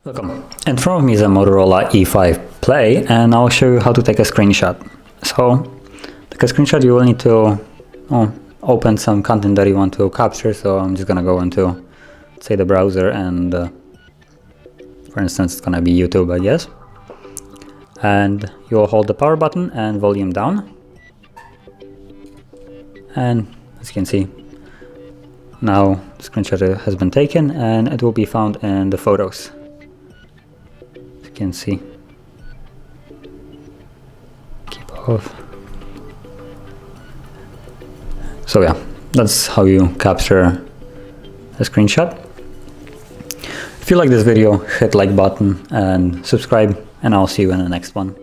Welcome. In front of me is a Motorola E5 Play, and I'll show you how to take a screenshot. So, to take a screenshot you will need to open some content that you want to capture. So I'm just gonna go into, say, the browser, and for instance it's gonna be YouTube, I guess. And you will hold the power button and volume down. And as you can see, now the screenshot has been taken and it will be found in the photos. As you can see. Keep off. So yeah, that's how you capture a screenshot. If you like this video, hit like button and subscribe, and I'll see you in the next one.